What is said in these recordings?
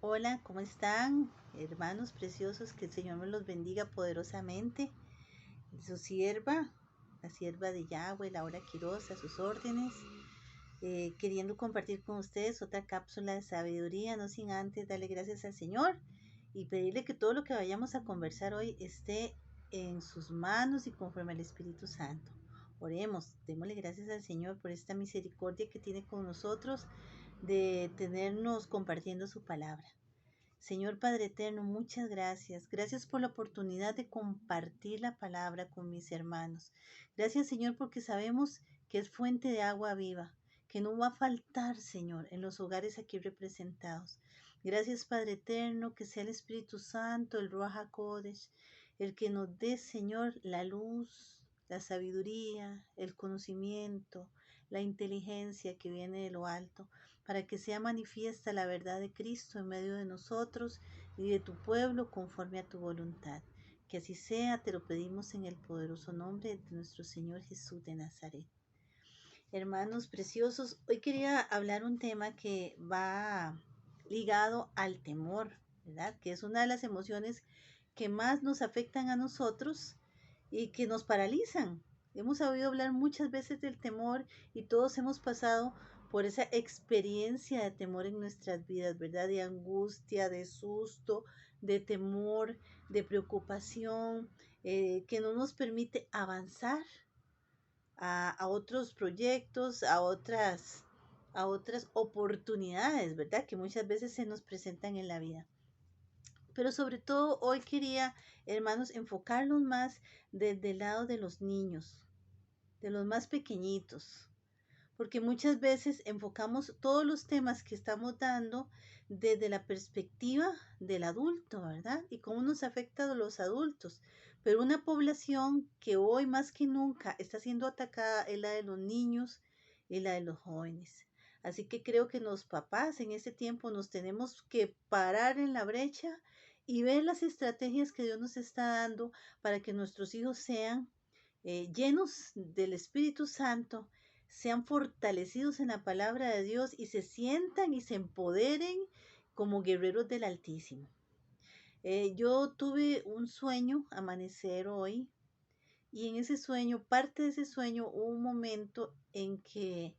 Hola, ¿cómo están? Hermanos preciosos, que el Señor me los bendiga poderosamente. Su sierva, la sierva de Yahweh, Laura Quiroz, a sus órdenes, queriendo compartir con ustedes otra cápsula de sabiduría, no sin antes darle gracias al Señor y pedirle que todo lo que vayamos a conversar hoy esté en sus manos y conforme al Espíritu Santo. Oremos, démosle gracias al Señor por esta misericordia que tiene con nosotros de tenernos compartiendo su palabra. Señor Padre Eterno, muchas gracias. Gracias por la oportunidad de compartir la palabra con mis hermanos. Gracias, Señor, porque sabemos que es fuente de agua viva, que no va a faltar, Señor, en los hogares aquí representados. Gracias, Padre Eterno, que sea el Espíritu Santo, el Ruach HaKodesh, el que nos dé, Señor, la luz, la sabiduría, el conocimiento, la inteligencia que viene de lo alto, para que sea manifiesta la verdad de Cristo en medio de nosotros y de tu pueblo conforme a tu voluntad. Que así sea, te lo pedimos en el poderoso nombre de nuestro Señor Jesús de Nazaret. Hermanos preciosos, hoy quería hablar un tema que va ligado al temor, ¿verdad? Que es una de las emociones que más nos afectan a nosotros y que nos paralizan. Hemos oído hablar muchas veces del temor y todos hemos pasado por esa experiencia de temor en nuestras vidas, ¿verdad? De angustia, de susto, de temor, de preocupación, que no nos permite avanzar a otros proyectos, a otras oportunidades, ¿verdad? Que muchas veces se nos presentan en la vida. Pero sobre todo hoy quería, hermanos, enfocarnos más desde el lado de los niños, de los más pequeñitos, porque muchas veces enfocamos todos los temas que estamos dando desde la perspectiva del adulto, ¿verdad? Y cómo nos afecta a los adultos. Pero una población que hoy más que nunca está siendo atacada es la de los niños y la de los jóvenes. Así que creo que los papás en este tiempo nos tenemos que parar en la brecha y ver las estrategias que Dios nos está dando para que nuestros hijos sean llenos del Espíritu Santo, sean fortalecidos en la palabra de Dios y se sientan y se empoderen como guerreros del Altísimo. Yo tuve un sueño, amanecer hoy, y en ese sueño, parte de ese sueño, hubo un momento en que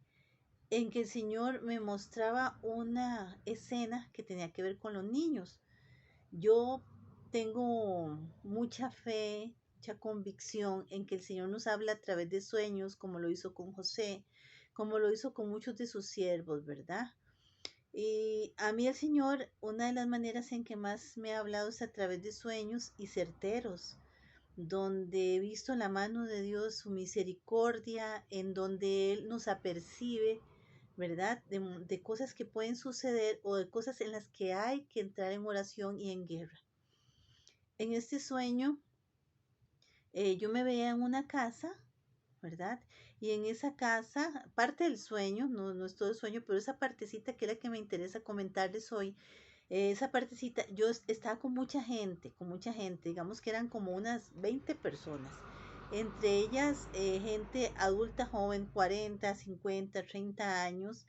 el Señor me mostraba una escena que tenía que ver con los niños. Yo tengo mucha fe, mucha convicción en que el Señor nos habla a través de sueños, como lo hizo con José, como lo hizo con muchos de sus siervos, ¿verdad? Y a mí el Señor, una de las maneras en que más me ha hablado es a través de sueños y certeros, donde he visto la mano de Dios, su misericordia, en donde Él nos apercibe, ¿verdad? De cosas que pueden suceder o de cosas en las que hay que entrar en oración y en guerra. En este sueño, yo me veía en una casa, ¿verdad? Y en esa casa, parte del sueño, no es todo el sueño, pero esa partecita que es la que me interesa comentarles hoy, esa partecita, yo estaba con mucha gente, digamos que eran como unas 20 personas, entre ellas gente adulta, joven, 40, 50, 30 años,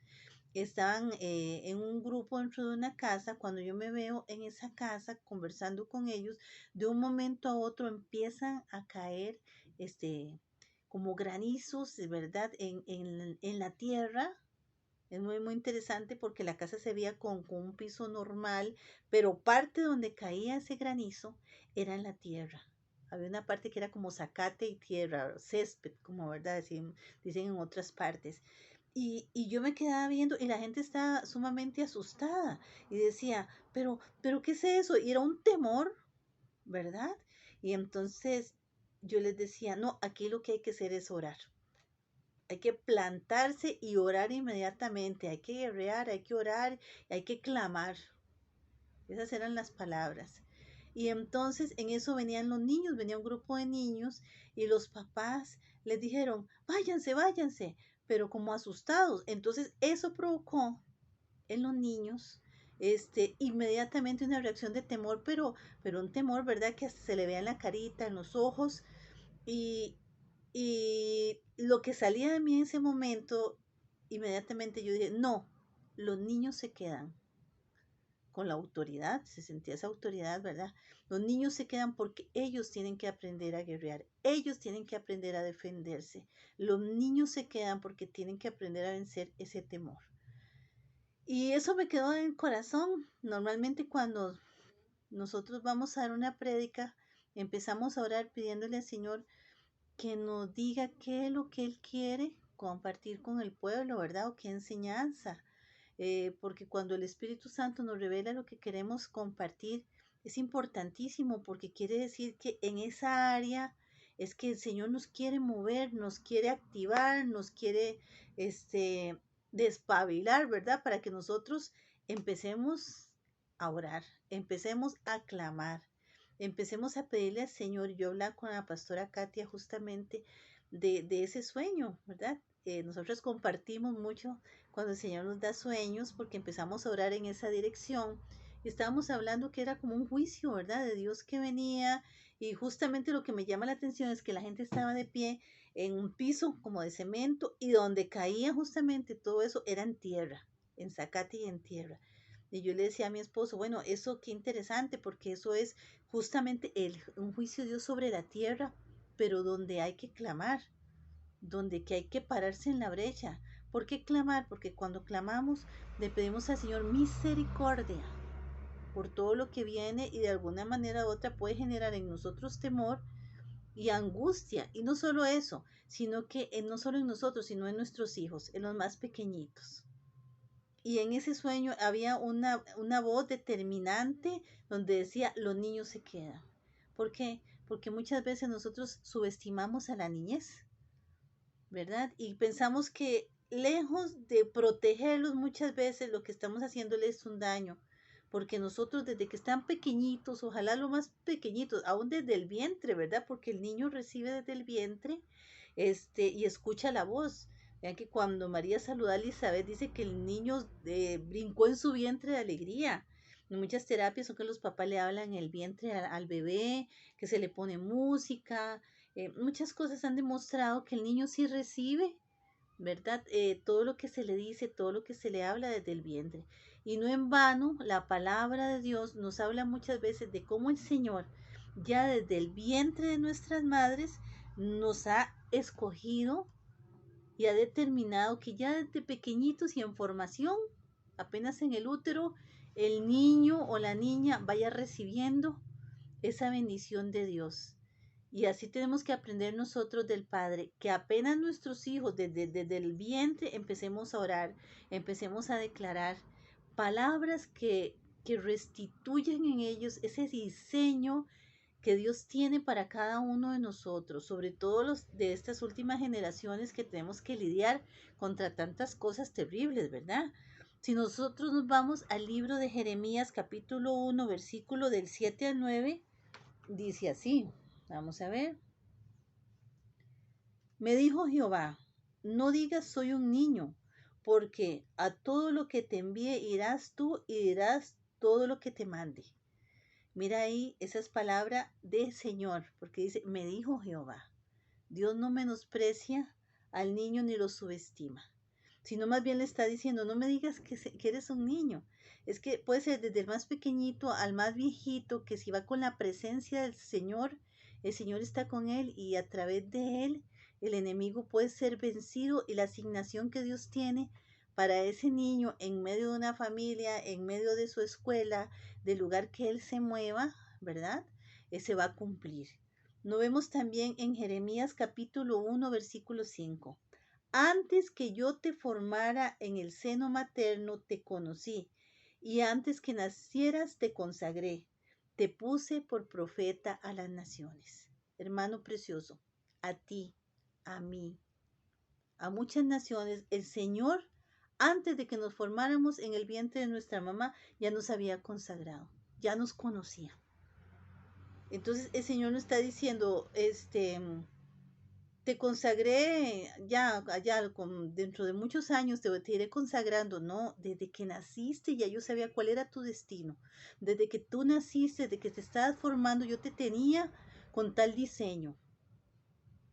estaban en un grupo dentro de una casa. Cuando yo me veo en esa casa conversando con ellos, de un momento a otro empiezan a caer como granizos, de verdad, en la tierra. Es muy, muy interesante porque la casa se veía con un piso normal, pero parte donde caía ese granizo era en la tierra. Había una parte que era como zacate y tierra, césped, como verdad, dicen en otras partes. Y yo me quedaba viendo y la gente estaba sumamente asustada y decía, pero ¿qué es eso? Y era un temor, ¿verdad? Y entonces yo les decía, no, aquí lo que hay que hacer es orar. Hay que plantarse y orar inmediatamente. Hay que guerrear, hay que orar, hay que clamar. Esas eran las palabras. Y entonces en eso venían los niños, venía un grupo de niños y los papás les dijeron, váyanse, váyanse, pero como asustados. Entonces eso provocó en los niños inmediatamente una reacción de temor, pero un temor, ¿verdad? Que hasta se le vea en la carita, en los ojos. Y, y lo que salía de mí en ese momento, inmediatamente yo dije, no, los niños se quedan. con la autoridad, se sentía esa autoridad, ¿verdad? Los niños se quedan porque ellos tienen que aprender a guerrear, ellos tienen que aprender a defenderse. Los niños se quedan porque tienen que aprender a vencer ese temor. Y eso me quedó en el corazón. Normalmente cuando nosotros vamos a dar una prédica, empezamos a orar pidiéndole al Señor que nos diga qué es lo que Él quiere compartir con el pueblo, ¿verdad? O qué enseñanza. Porque cuando el Espíritu Santo nos revela lo que queremos compartir, es importantísimo porque quiere decir que en esa área es que el Señor nos quiere mover, nos quiere activar, nos quiere despabilar, ¿verdad? Para que nosotros empecemos a orar, empecemos a clamar, empecemos a pedirle al Señor. Yo hablaba con la pastora Katia justamente de ese sueño, ¿verdad? Nosotros compartimos mucho cuando el Señor nos da sueños, porque empezamos a orar en esa dirección. Y estábamos hablando que era como un juicio, ¿verdad? De Dios que venía. Y justamente lo que me llama la atención es que la gente estaba de pie en un piso como de cemento y donde caía justamente todo eso era en tierra, en zacate y en tierra. Y yo le decía a mi esposo, bueno, eso qué interesante, porque eso es justamente un juicio de Dios sobre la tierra, pero donde hay que clamar, donde que hay que pararse en la brecha. ¿Por qué clamar? Porque cuando clamamos le pedimos al Señor misericordia por todo lo que viene y de alguna manera u otra puede generar en nosotros temor y angustia. Y no solo eso, sino que no solo en nosotros, sino en nuestros hijos, en los más pequeñitos. Y en ese sueño había una voz determinante donde decía, los niños se quedan. ¿Por qué? Porque muchas veces nosotros subestimamos a la niñez, ¿verdad? Y pensamos que lejos de protegerlos muchas veces lo que estamos haciéndoles es un daño, porque nosotros desde que están pequeñitos, ojalá lo más pequeñitos, aún desde el vientre, ¿verdad? Porque el niño recibe desde el vientre, y escucha la voz. Vean que cuando María saludó a Elizabeth dice que el niño brincó en su vientre de alegría. En muchas terapias son que los papás le hablan en el vientre al bebé, que se le pone música, muchas cosas han demostrado que el niño sí recibe, ¿verdad? Todo lo que se le dice, todo lo que se le habla desde el vientre. Y no en vano, la palabra de Dios nos habla muchas veces de cómo el Señor, ya desde el vientre de nuestras madres, nos ha escogido y ha determinado que ya desde pequeñitos y en formación, apenas en el útero, el niño o la niña vaya recibiendo esa bendición de Dios. Y así tenemos que aprender nosotros del Padre, que apenas nuestros hijos desde el vientre empecemos a orar, empecemos a declarar palabras que restituyan en ellos ese diseño que Dios tiene para cada uno de nosotros, sobre todo los de estas últimas generaciones que tenemos que lidiar contra tantas cosas terribles, ¿verdad? Si nosotros nos vamos al libro de Jeremías capítulo 1, versículo del 7 al 9, dice así, vamos a ver. Me dijo Jehová, no digas soy un niño, porque a todo lo que te envíe irás tú y dirás todo lo que te mande. Mira ahí esas palabras de Señor, porque dice, me dijo Jehová. Dios no menosprecia al niño ni lo subestima, sino más bien le está diciendo, no me digas que eres un niño. Es que puede ser desde el más pequeñito al más viejito, que si va con la presencia del Señor, el Señor está con él y a través de él el enemigo puede ser vencido, y la asignación que Dios tiene para ese niño en medio de una familia, en medio de su escuela, del lugar que él se mueva, ¿verdad? Se va a cumplir. Lo vemos también en Jeremías capítulo 1, versículo 5. Antes que yo te formara en el seno materno, te conocí, y antes que nacieras te consagré, te puse por profeta a las naciones. Hermano precioso, a ti, a mí, a muchas naciones, el Señor, antes de que nos formáramos en el vientre de nuestra mamá, ya nos había consagrado, ya nos conocía. Entonces el Señor nos está diciendo, te consagré ya, dentro de muchos años te iré consagrando. No, desde que naciste ya yo sabía cuál era tu destino. Desde que tú naciste, desde que te estabas formando, yo te tenía con tal diseño,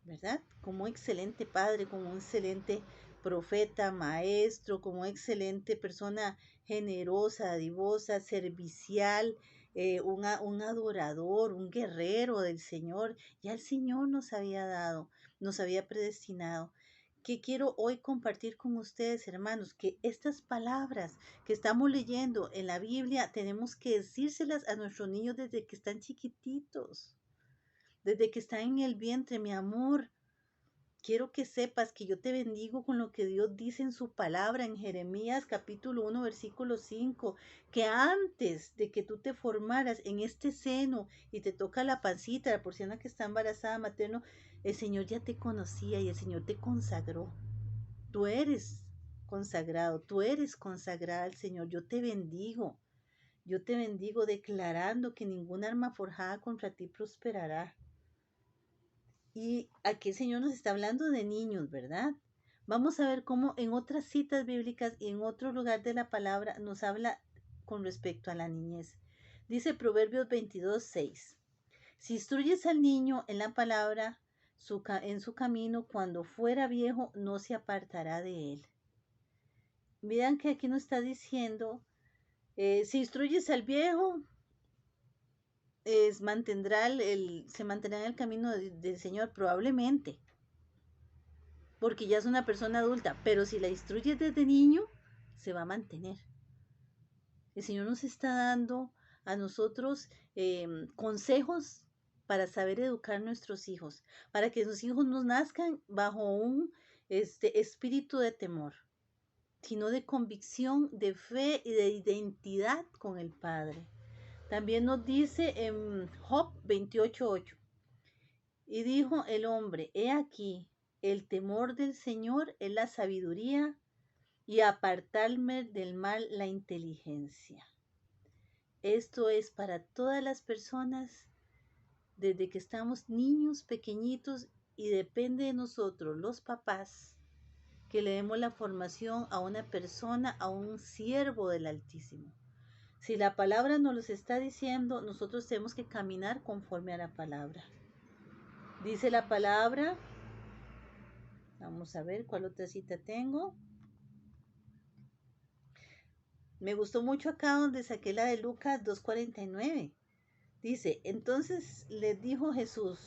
¿verdad? Como un excelente padre, como un excelente profeta, maestro, como excelente persona generosa, dadivosa, servicial, un adorador, un guerrero del Señor. Ya el Señor nos había dado, nos había predestinado. Que quiero hoy compartir con ustedes, hermanos, que estas palabras que estamos leyendo en la Biblia tenemos que decírselas a nuestros niños desde que están chiquititos, desde que están en el vientre. Mi amor, quiero que sepas que yo te bendigo con lo que Dios dice en su palabra en Jeremías capítulo 1 versículo 5, que antes de que tú te formaras en este seno y te toca la pancita, la porción que está embarazada materno, el Señor ya te conocía y el Señor te consagró. Tú eres consagrado, tú eres consagrada al Señor. Yo te bendigo declarando que ningún arma forjada contra ti prosperará. Y aquí el Señor nos está hablando de niños, ¿verdad? Vamos a ver cómo en otras citas bíblicas y en otro lugar de la palabra nos habla con respecto a la niñez. Dice Proverbios 22:6. Si instruyes al niño en la palabra, en su camino, cuando fuera viejo, no se apartará de él. Miren que aquí nos está diciendo, si instruyes al viejo, se mantendrá en el camino del Señor, probablemente, porque ya es una persona adulta, pero si la instruyes desde niño, se va a mantener. El Señor nos está dando a nosotros consejos para saber educar a nuestros hijos, para que sus hijos no nazcan bajo un espíritu de temor, sino de convicción, de fe y de identidad con el Padre. También nos dice en Job 28:8, y dijo el hombre, he aquí, el temor del Señor es la sabiduría y apartarme del mal la inteligencia. Esto es para todas las personas desde que estamos niños pequeñitos y depende de nosotros, los papás, que le demos la formación a una persona, a un siervo del Altísimo. Si la palabra nos los está diciendo, nosotros tenemos que caminar conforme a la palabra. Dice la palabra, vamos a ver cuál otra cita tengo. Me gustó mucho acá donde saqué la de Lucas 2:49. Dice, entonces les dijo Jesús,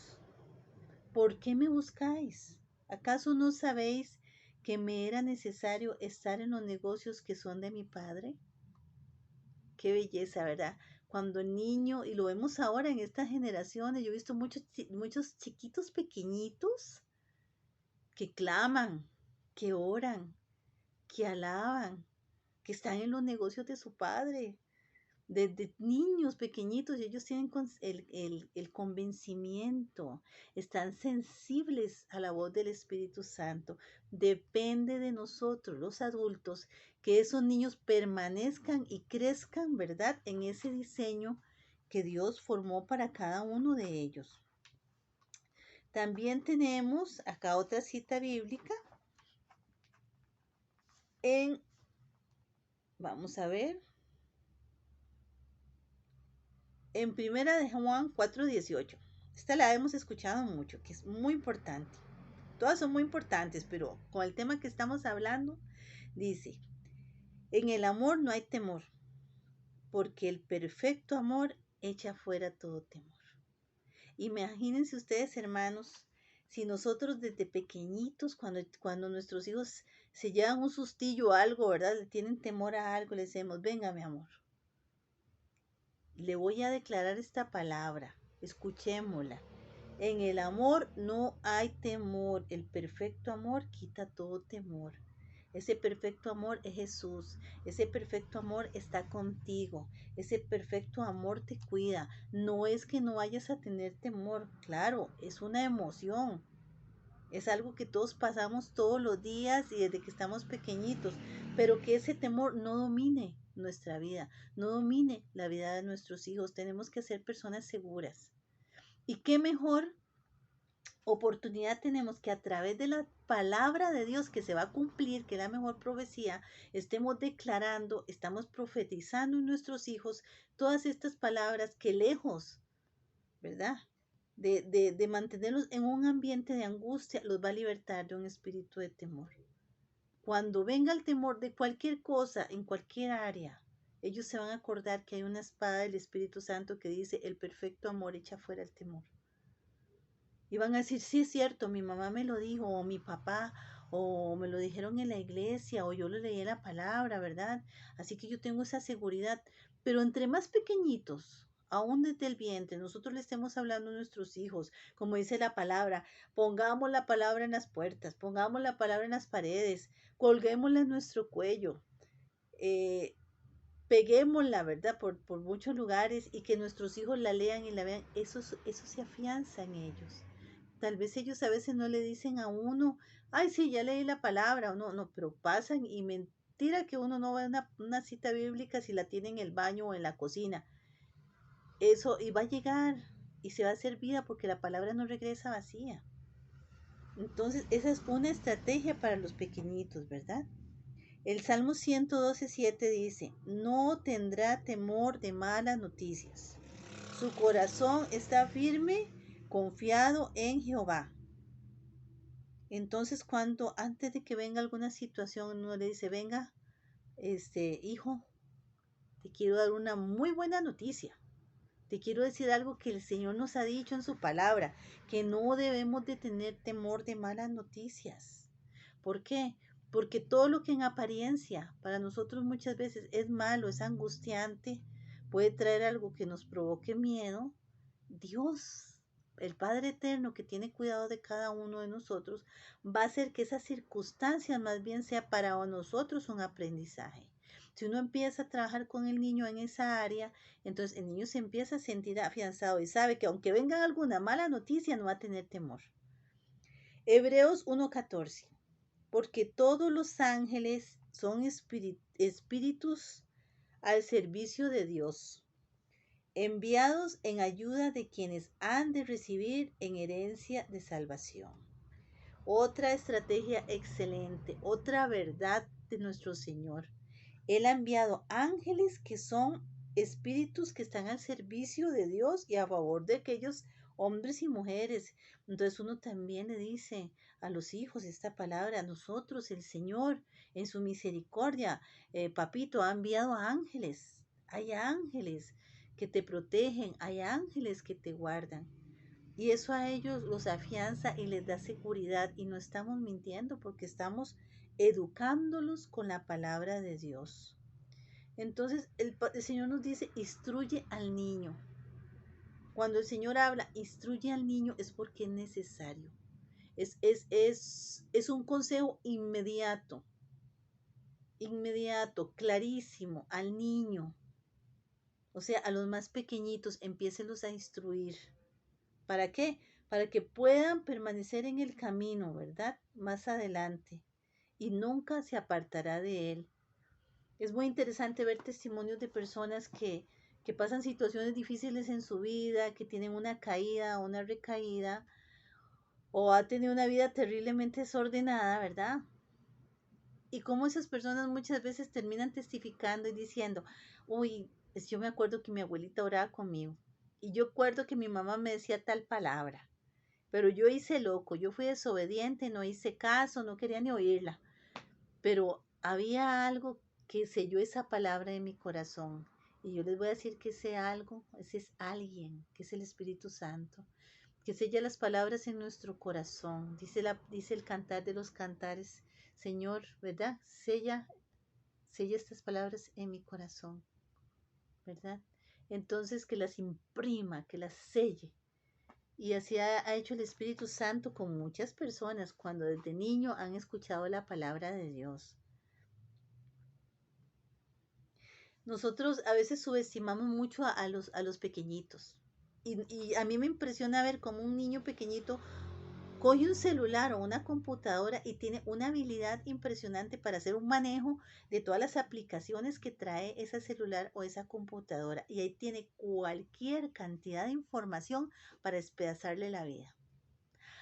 ¿por qué me buscáis? ¿Acaso no sabéis que me era necesario estar en los negocios que son de mi Padre? Qué belleza, ¿verdad? Cuando el niño, y lo vemos ahora en estas generaciones, yo he visto muchos chiquitos pequeñitos que claman, que oran, que alaban, que están en los negocios de su Padre. Desde niños pequeñitos, ellos tienen el convencimiento, están sensibles a la voz del Espíritu Santo. Depende de nosotros, los adultos, que esos niños permanezcan y crezcan, ¿verdad?, en ese diseño que Dios formó para cada uno de ellos. También tenemos acá otra cita bíblica vamos a ver, en Primera de Juan 4:18. Esta la hemos escuchado mucho, que es muy importante. Todas son muy importantes, pero con el tema que estamos hablando, dice, en el amor no hay temor, porque el perfecto amor echa fuera todo temor. Imagínense ustedes, hermanos, si nosotros desde pequeñitos, cuando nuestros hijos se llevan un sustillo o algo, ¿verdad?, le tienen temor a algo, le decimos, venga, mi amor, le voy a declarar esta palabra, escuchémosla. En el amor no hay temor, el perfecto amor quita todo temor. Ese perfecto amor es Jesús, ese perfecto amor está contigo, ese perfecto amor te cuida. No es que no vayas a tener temor, claro, es una emoción, es algo que todos pasamos todos los días y desde que estamos pequeñitos, pero que ese temor no domine nuestra vida, no domine la vida de nuestros hijos. Tenemos que ser personas seguras. ¿Y qué mejor oportunidad tenemos que a través de la palabra de Dios que se va a cumplir, que es la mejor profecía, estemos declarando, estamos profetizando en nuestros hijos todas estas palabras que lejos, ¿verdad?, de mantenerlos en un ambiente de angustia, los va a libertar de un espíritu de temor. cuando venga el temor de cualquier cosa, en cualquier área, ellos se van a acordar que hay una espada del Espíritu Santo que dice, el perfecto amor echa fuera el temor. Y van a decir, sí es cierto, mi mamá me lo dijo, o mi papá, o me lo dijeron en la iglesia, o yo lo leí en la palabra, ¿verdad? Así que yo tengo esa seguridad. Pero entre más pequeñitos, aún desde el vientre, nosotros le estemos hablando a nuestros hijos, como dice la palabra, pongamos la palabra en las puertas, pongamos la palabra en las paredes, colguémosla en nuestro cuello, eh, peguémosla, ¿verdad? Por muchos lugares y que nuestros hijos la lean y la vean, eso se afianza en ellos. Tal vez ellos a veces no le dicen a uno, ay, sí, ya leí la palabra, o no, no, pero pasan y mentira que uno no va a una cita bíblica si la tiene en el baño o en la cocina. Eso, y va a llegar y se va a hacer vida porque la palabra no regresa vacía. Entonces, esa es una estrategia para los pequeñitos, ¿verdad? El Salmo 112:7 dice, no tendrá temor de malas noticias. Su corazón está firme, confiado en Jehová. Entonces, cuando antes de que venga alguna situación, uno le dice, venga, hijo, te quiero dar una muy buena noticia. Te quiero decir algo que el Señor nos ha dicho en su palabra, que no debemos de tener temor de malas noticias. ¿Por qué? Porque todo lo que en apariencia para nosotros muchas veces es malo, es angustiante, puede traer algo que nos provoque miedo. Dios, el Padre Eterno que tiene cuidado de cada uno de nosotros, va a hacer que esas circunstancias más bien sea para nosotros un aprendizaje. Si uno empieza a trabajar con el niño en esa área, entonces el niño se empieza a sentir afianzado y sabe que aunque venga alguna mala noticia, no va a tener temor. Hebreos 1:14. Porque todos los ángeles son espíritus al servicio de Dios, enviados en ayuda de quienes han de recibir en herencia de salvación. Otra estrategia excelente, otra verdad de nuestro Señor. Él ha enviado ángeles que son espíritus que están al servicio de Dios y a favor de aquellos hombres y mujeres. Entonces uno también le dice a los hijos esta palabra, a nosotros el Señor en su misericordia, papito, ha enviado ángeles. Hay ángeles que te protegen, hay ángeles que te guardan. Y eso a ellos los afianza y les da seguridad y no estamos mintiendo porque estamos educándolos con la palabra de Dios. Entonces el Señor nos dice, instruye al niño. Cuando el Señor habla, instruye al niño es porque es necesario. Es un consejo inmediato, clarísimo al niño. O sea, a los más pequeñitos, empiécelos a instruir. ¿Para qué? Para que puedan permanecer en el camino, ¿verdad? Más adelante. Y nunca se apartará de él. Es muy interesante ver testimonios de personas que pasan situaciones difíciles en su vida, que tienen una caída, una recaída, o ha tenido una vida terriblemente desordenada, ¿verdad? Y cómo esas personas muchas veces terminan testificando y diciendo, uy, yo me acuerdo que mi abuelita oraba conmigo. Y yo acuerdo que mi mamá me decía tal palabra. Pero yo hice loco, yo fui desobediente, no hice caso, no quería ni oírla. Pero había algo que selló esa palabra en mi corazón. Y yo les voy a decir que ese algo, ese es alguien, que es el Espíritu Santo, que sella las palabras en nuestro corazón. Dice el cantar de los cantares, Señor, ¿verdad? Sella estas palabras en mi corazón, ¿verdad? Entonces que las imprima, que las selle. Y así ha hecho el Espíritu Santo con muchas personas cuando desde niño han escuchado la palabra de Dios. Nosotros a veces subestimamos mucho a los pequeñitos. Y a mí me impresiona ver cómo un niño pequeñito coge un celular o una computadora y tiene una habilidad impresionante para hacer un manejo de todas las aplicaciones que trae ese celular o esa computadora. Y ahí tiene cualquier cantidad de información para despedazarle la vida.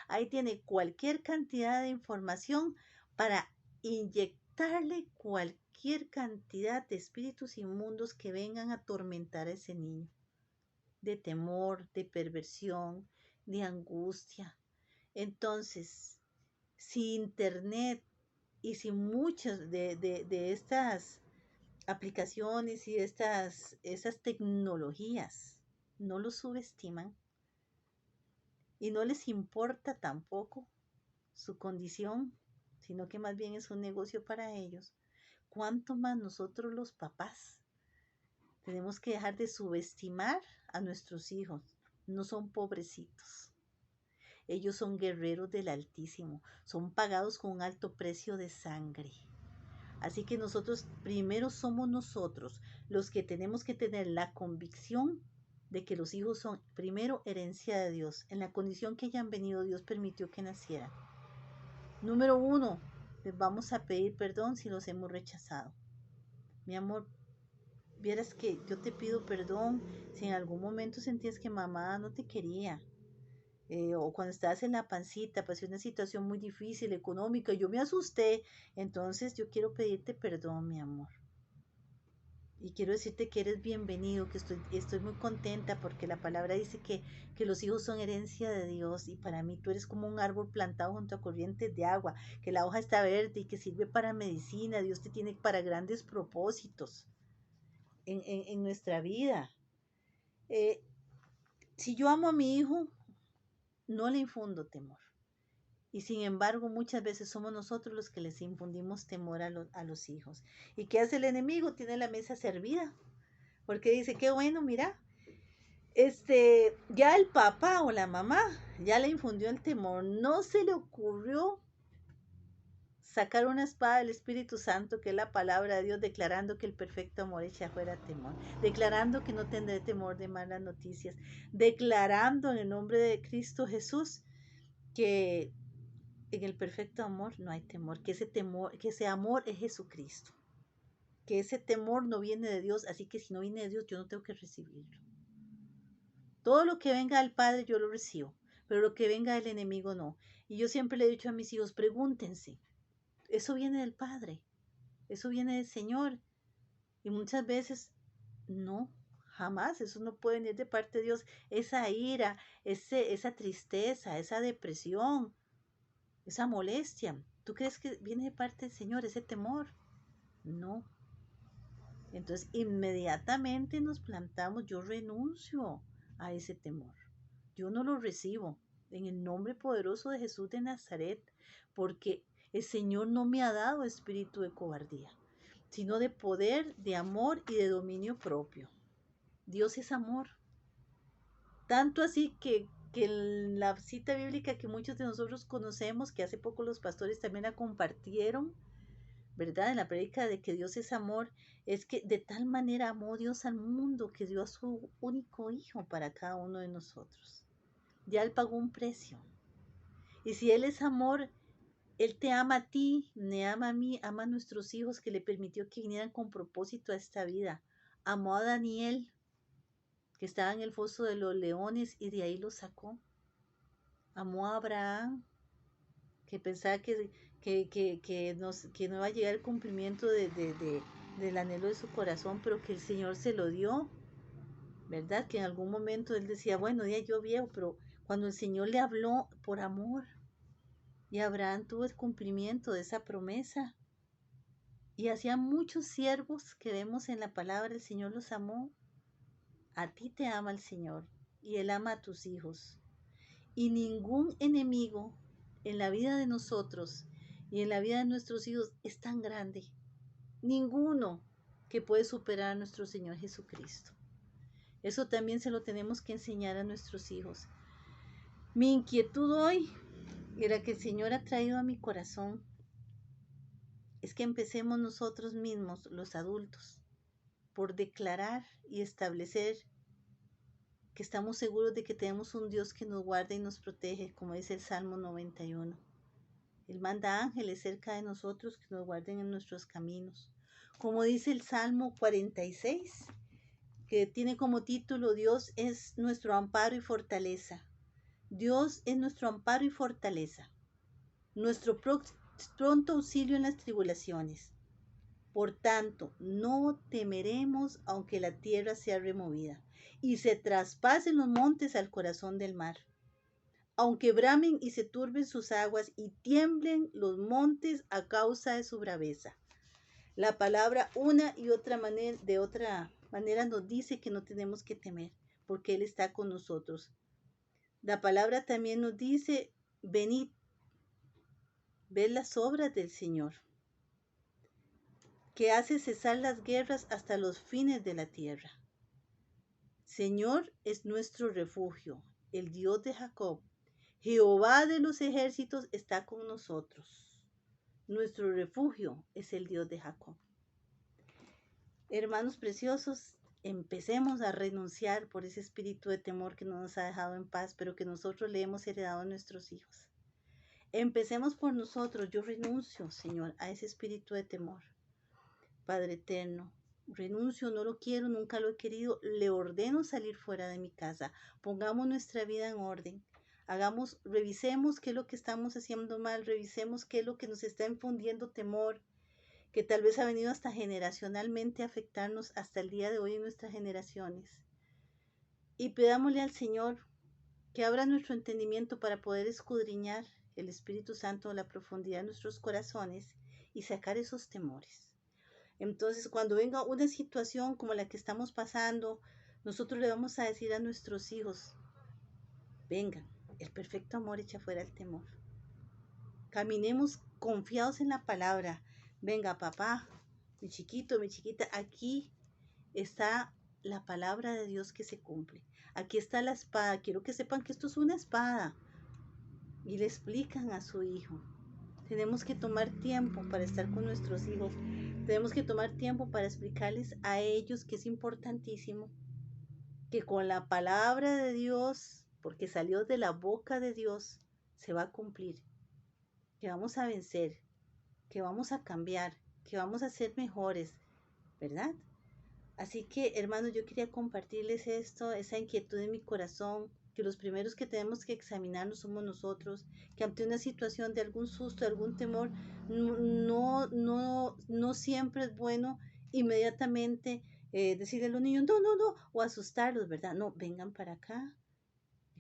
Ahí tiene cualquier cantidad de información para inyectarle cualquier cantidad de espíritus inmundos que vengan a atormentar a ese niño, de temor, de perversión, de angustia. Entonces, si Internet Y si muchas de estas aplicaciones y esas tecnologías no los subestiman y no les importa tampoco su condición, sino que más bien es un negocio para ellos, ¿cuánto más nosotros los papás tenemos que dejar de subestimar a nuestros hijos? No son pobrecitos. Ellos son guerreros del Altísimo, son pagados con un alto precio de sangre. Así que nosotros primero somos nosotros los que tenemos que tener la convicción de que los hijos son primero herencia de Dios. En la condición que hayan venido, Dios permitió que nacieran. Número 1, les vamos a pedir perdón si los hemos rechazado. Mi amor, vieras que yo te pido perdón si en algún momento sentías que mamá no te quería. O cuando estabas en la pancita, pasé una situación muy difícil, económica, y yo me asusté. Entonces yo quiero pedirte perdón, mi amor. Y quiero decirte que eres bienvenido, que estoy muy contenta porque la palabra dice que los hijos son herencia de Dios y para mí tú eres como un árbol plantado junto a corrientes de agua, que la hoja está verde y que sirve para medicina. Dios te tiene para grandes propósitos en nuestra vida. Si yo amo a mi hijo, no le infundo temor. Y sin embargo, muchas veces somos nosotros los que les infundimos temor a los hijos. ¿Y qué hace el enemigo? Tiene la mesa servida. Porque dice, qué bueno, mira, ya el papá o la mamá ya le infundió el temor. No se le ocurrió sacar una espada del Espíritu Santo, que es la palabra de Dios, declarando que el perfecto amor echa fuera temor, declarando que no tendré temor de malas noticias, declarando en el nombre de Cristo Jesús que en el perfecto amor no hay temor, que ese amor es Jesucristo, que ese temor no viene de Dios, así que si no viene de Dios, yo no tengo que recibirlo. Todo lo que venga del Padre yo lo recibo, pero lo que venga del enemigo no. Y yo siempre le he dicho a mis hijos, pregúntense, eso viene del Padre, eso viene del Señor. Y muchas veces, no, jamás, eso no puede venir de parte de Dios. Esa ira, esa tristeza, esa depresión, esa molestia, ¿tú crees que viene de parte del Señor, ese temor? No. Entonces, inmediatamente nos plantamos, yo renuncio a ese temor. Yo no lo recibo en el nombre poderoso de Jesús de Nazaret, porque el Señor no me ha dado espíritu de cobardía, sino de poder, de amor y de dominio propio. Dios es amor. Tanto así que en la cita bíblica que muchos de nosotros conocemos, que hace poco los pastores también la compartieron, ¿verdad? En la prédica de que Dios es amor, es que de tal manera amó Dios al mundo que dio a su único hijo para cada uno de nosotros. Ya Él pagó un precio. Y si Él es amor, Él te ama a ti, me ama a mí, ama a nuestros hijos, que le permitió que vinieran con propósito a esta vida. Amó a Daniel, que estaba en el foso de los leones y de ahí lo sacó. Amó a Abraham, que pensaba que no iba a llegar el cumplimiento del anhelo de su corazón, pero que el Señor se lo dio, ¿verdad? Que en algún momento él decía, bueno, ya yo viejo, pero cuando el Señor le habló por amor, y Abraham tuvo el cumplimiento de esa promesa. Y hacía muchos siervos que vemos en la palabra, el Señor los amó. A ti te ama el Señor y Él ama a tus hijos. Y ningún enemigo en la vida de nosotros y en la vida de nuestros hijos es tan grande. Ninguno que puede superar a nuestro Señor Jesucristo. Eso también se lo tenemos que enseñar a nuestros hijos. Mi inquietud hoy era que el Señor ha traído a mi corazón es que empecemos nosotros mismos, los adultos, por declarar y establecer que estamos seguros de que tenemos un Dios que nos guarda y nos protege, como dice el Salmo 91. Él manda ángeles cerca de nosotros que nos guarden en nuestros caminos. Como dice el Salmo 46, que tiene como título, Dios es nuestro amparo y fortaleza. Dios es nuestro amparo y fortaleza, nuestro pronto auxilio en las tribulaciones. Por tanto, no temeremos aunque la tierra sea removida y se traspasen los montes al corazón del mar, aunque bramen y se turben sus aguas y tiemblen los montes a causa de su braveza. La palabra una y otra manera, de otra manera nos dice que no tenemos que temer, porque Él está con nosotros. La palabra también nos dice, venid, ved las obras del Señor, que hace cesar las guerras hasta los fines de la tierra. Señor es nuestro refugio, el Dios de Jacob. Jehová de los ejércitos está con nosotros. Nuestro refugio es el Dios de Jacob. Hermanos preciosos, empecemos a renunciar por ese espíritu de temor que no nos ha dejado en paz, pero que nosotros le hemos heredado a nuestros hijos. Empecemos por nosotros. Yo renuncio, Señor, a ese espíritu de temor. Padre eterno, renuncio, no lo quiero, nunca lo he querido. Le ordeno salir fuera de mi casa. Pongamos nuestra vida en orden. Revisemos qué es lo que estamos haciendo mal, revisemos qué es lo que nos está infundiendo temor, que tal vez ha venido hasta generacionalmente a afectarnos hasta el día de hoy en nuestras generaciones. Y pidámosle al Señor que abra nuestro entendimiento para poder escudriñar el Espíritu Santo en la profundidad de nuestros corazones y sacar esos temores. Entonces, cuando venga una situación como la que estamos pasando, nosotros le vamos a decir a nuestros hijos, vengan, el perfecto amor echa fuera el temor. Caminemos confiados en la palabra. Venga, papá, mi chiquito, mi chiquita, aquí está la palabra de Dios que se cumple. Aquí está la espada. Quiero que sepan que esto es una espada. Y le explican a su hijo. Tenemos que tomar tiempo para estar con nuestros hijos. Tenemos que tomar tiempo para explicarles a ellos que es importantísimo que con la palabra de Dios, porque salió de la boca de Dios, se va a cumplir. Que vamos a vencer, que vamos a cambiar, que vamos a ser mejores, ¿verdad? Así que, hermanos, yo quería compartirles esto, esa inquietud en mi corazón, que los primeros que tenemos que examinarnos somos nosotros, que ante una situación de algún susto, de algún temor, no siempre es bueno inmediatamente decirle a los niños, no, o asustarlos, ¿verdad? No, vengan para acá.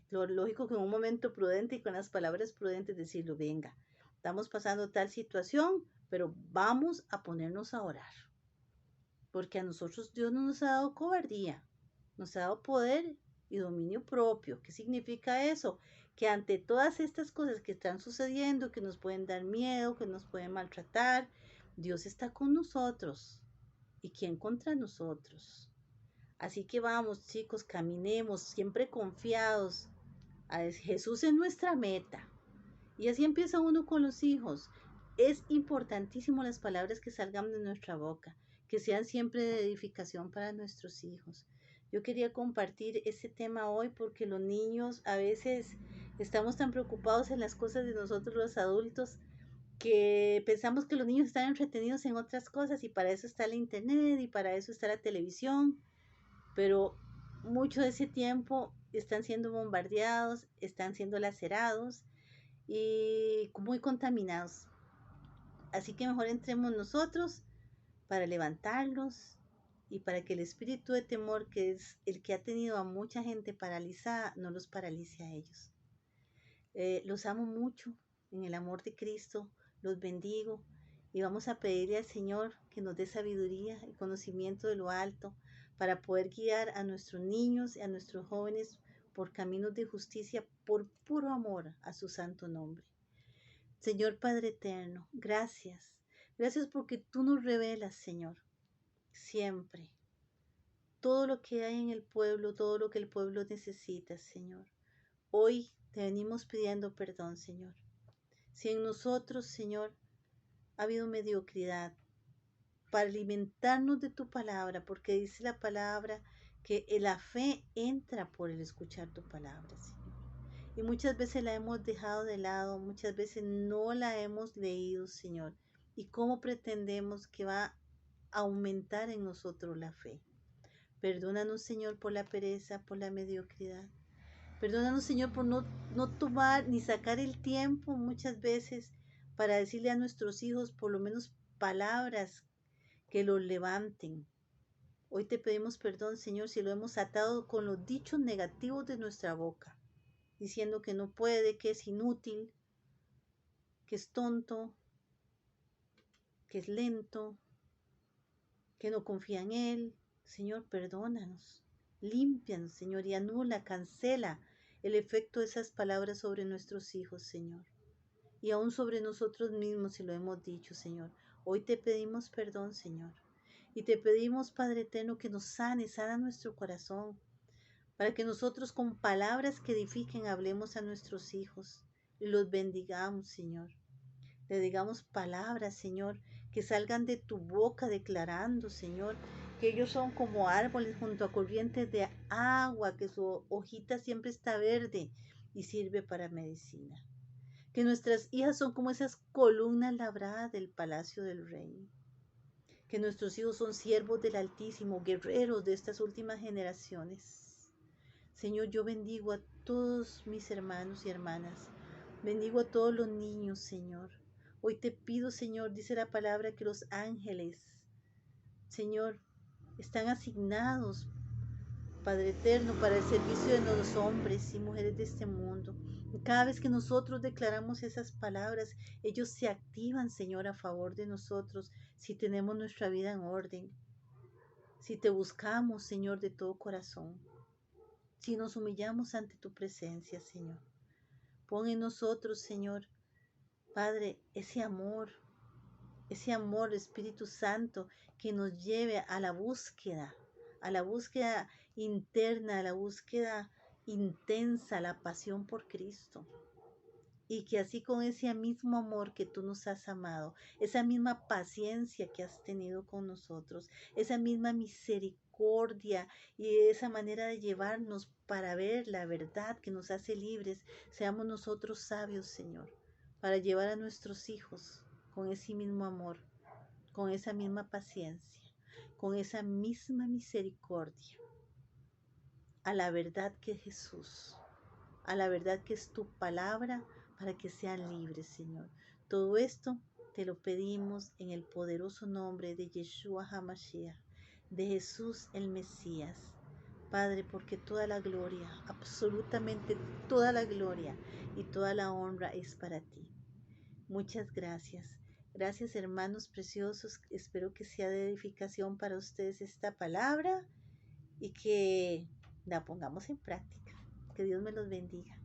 Lo lógico que en un momento prudente y con las palabras prudentes decirlo, venga, estamos pasando tal situación, pero vamos a ponernos a orar. Porque a nosotros Dios no nos ha dado cobardía, nos ha dado poder y dominio propio. ¿Qué significa eso? Que ante todas estas cosas que están sucediendo, que nos pueden dar miedo, que nos pueden maltratar, Dios está con nosotros. ¿Y quién contra nosotros? Así que vamos, chicos, caminemos siempre confiados. Jesús es nuestra meta. Y así empieza uno con los hijos. Es importantísimo las palabras que salgan de nuestra boca, que sean siempre de edificación para nuestros hijos. Yo quería compartir este tema hoy porque los niños a veces estamos tan preocupados en las cosas de nosotros los adultos que pensamos que los niños están entretenidos en otras cosas y para eso está el internet y para eso está la televisión, pero mucho de ese tiempo están siendo bombardeados, están siendo lacerados y muy contaminados. Así que mejor entremos nosotros para levantarlos y para que el espíritu de temor, que es el que ha tenido a mucha gente paralizada, no los paralice a ellos. Los amo mucho en el amor de Cristo, los bendigo y vamos a pedirle al Señor que nos dé sabiduría y conocimiento de lo alto para poder guiar a nuestros niños y a nuestros jóvenes por caminos de justicia, por puro amor a su santo nombre. Señor Padre eterno, gracias. Gracias porque tú nos revelas, Señor, siempre todo lo que hay en el pueblo, todo lo que el pueblo necesita, Señor. Hoy te venimos pidiendo perdón, Señor. Si en nosotros, Señor, ha habido mediocridad para alimentarnos de tu palabra, porque dice la palabra que la fe entra por el escuchar tu palabra, Señor. Y muchas veces la hemos dejado de lado, muchas veces no la hemos leído, Señor. ¿Y cómo pretendemos que va a aumentar en nosotros la fe? Perdónanos, Señor, por la pereza, por la mediocridad. Perdónanos, Señor, por no tomar ni sacar el tiempo muchas veces para decirle a nuestros hijos por lo menos palabras que los levanten. Hoy te pedimos perdón, Señor, si lo hemos atado con los dichos negativos de nuestra boca. diciendo que no puede, que es inútil, que es tonto, que es lento, que no confía en Él. Señor, perdónanos, límpianos, Señor, y anula, cancela el efecto de esas palabras sobre nuestros hijos, Señor, y aún sobre nosotros mismos si lo hemos dicho, Señor. Hoy te pedimos perdón, Señor, y te pedimos, Padre eterno, que nos sana nuestro corazón, para que nosotros con palabras que edifiquen hablemos a nuestros hijos y los bendigamos, Señor. Le digamos palabras, Señor, que salgan de tu boca declarando, Señor, que ellos son como árboles junto a corrientes de agua, que su hojita siempre está verde y sirve para medicina. Que nuestras hijas son como esas columnas labradas del palacio del rey. Que nuestros hijos son siervos del Altísimo, guerreros de estas últimas generaciones. Señor, yo bendigo a todos mis hermanos y hermanas. Bendigo a todos los niños, Señor. Hoy te pido, Señor, dice la palabra, que los ángeles, Señor, están asignados, Padre eterno, para el servicio de los hombres y mujeres de este mundo. Y cada vez que nosotros declaramos esas palabras, ellos se activan, Señor, a favor de nosotros, si tenemos nuestra vida en orden, si te buscamos, Señor, de todo corazón, si nos humillamos ante tu presencia, Señor. Pon en nosotros, Señor, Padre, ese amor, Espíritu Santo, que nos lleve a la búsqueda interna, a la búsqueda intensa, la pasión por Cristo. Y que así con ese mismo amor que tú nos has amado, esa misma paciencia que has tenido con nosotros, esa misma misericordia y esa manera de llevarnos para ver la verdad que nos hace libres, seamos nosotros sabios, Señor, para llevar a nuestros hijos con ese mismo amor, con esa misma paciencia, con esa misma misericordia, a la verdad que es Jesús, a la verdad que es tu palabra, para que sean libres, Señor. Todo esto te lo pedimos en el poderoso nombre de Yeshua HaMashiach, de Jesús el Mesías. Padre, porque toda la gloria, absolutamente toda la gloria y toda la honra es para ti. Muchas gracias. Gracias, hermanos preciosos. Espero que sea de edificación para ustedes esta palabra y que la pongamos en práctica. Que Dios me los bendiga.